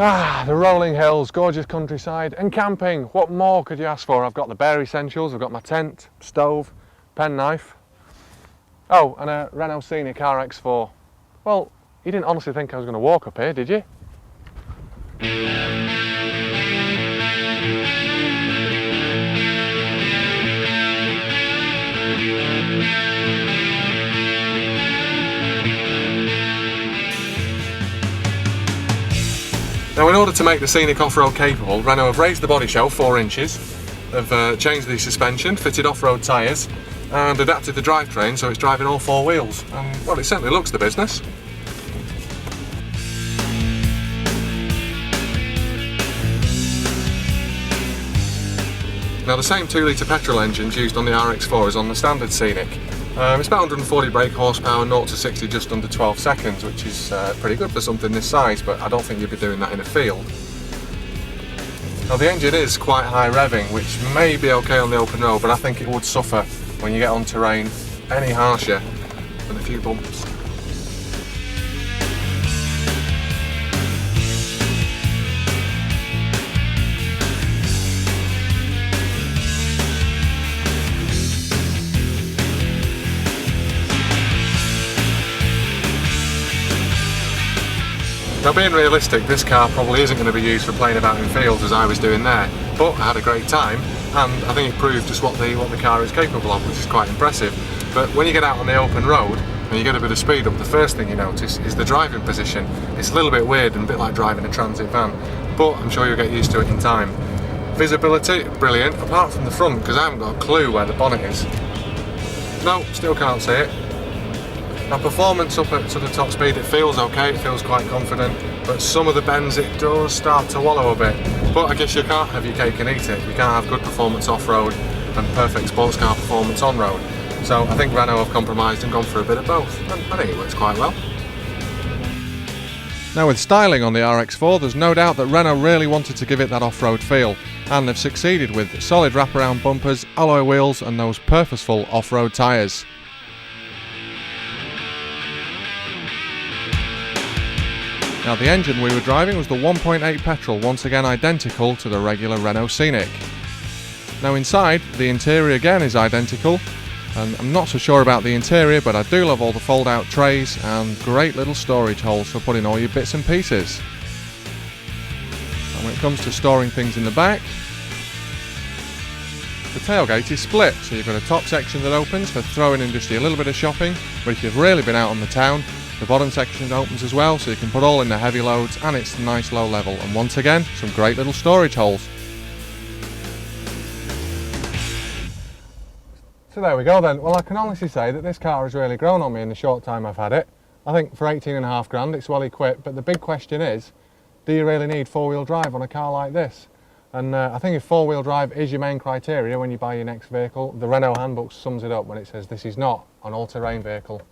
Ah, the rolling hills, gorgeous countryside and camping. What more could you ask for? I've got the bare essentials. I've got my tent, stove, penknife. Oh, and a Renault Scenic RX4. Well, you didn't honestly think I was going to walk up here, did you? Now, in order to make the Scenic off-road capable, Renault have raised the body shelf 4 inches, have changed the suspension, fitted off-road tyres and adapted the drivetrain so it's driving all 4 wheels. And, well, it certainly looks the business. Now, the same 2-litre petrol engines used on the RX4 is on the standard Scenic. It's about 140 brake horsepower, 0 to 60 just under 12 seconds, which is pretty good for something this size, but I don't think you'd be doing that in a field. Now, the engine is quite high revving, which may be okay on the open road, but I think it would suffer when you get on terrain any harsher than a few bumps. Now, being realistic, this car probably isn't going to be used for playing about in fields as I was doing there, but I had a great time and I think it proved just what the car is capable of, which is quite impressive. But when you get out on the open road and you get a bit of speed up, the first thing you notice is the driving position. It's a little bit weird and a bit like driving a transit van, but I'm sure you'll get used to it in time. Visibility, brilliant, apart from the front, because I haven't got a clue where the bonnet is. No, still can't see it. Now, performance up at sort of top speed, it feels okay, it feels quite confident, but some of the bends it does start to wallow a bit. But I guess you can't have your cake and eat it. You can't have good performance off-road and perfect sports car performance on-road. So I think Renault have compromised and gone for a bit of both, and I think it works quite well. Now, with styling on the RX4, there's no doubt that Renault really wanted to give it that off-road feel, and they've succeeded with solid wraparound bumpers, alloy wheels and those purposeful off-road tyres. Now, the engine we were driving was the 1.8 petrol, once again identical to the regular Renault Scenic. Now, inside, the interior again is identical, and I'm not so sure about the interior, but I do love all the fold-out trays and great little storage holes for putting all your bits and pieces. And when it comes to storing things in the back, the tailgate is split, so you've got a top section that opens for throwing in just a little bit of shopping, but if you've really been out on the town, the bottom section opens as well, so you can put all in the heavy loads, and it's nice low level, and once again, some great little storage holes. So there we go then. Well, I can honestly say that this car has really grown on me in the short time I've had it. I think for 18.5 grand it's well equipped, but the big question is, do you really need 4-wheel drive on a car like this? And I think if 4-wheel drive is your main criteria when you buy your next vehicle, the Renault handbook sums it up when it says this is not an all-terrain vehicle.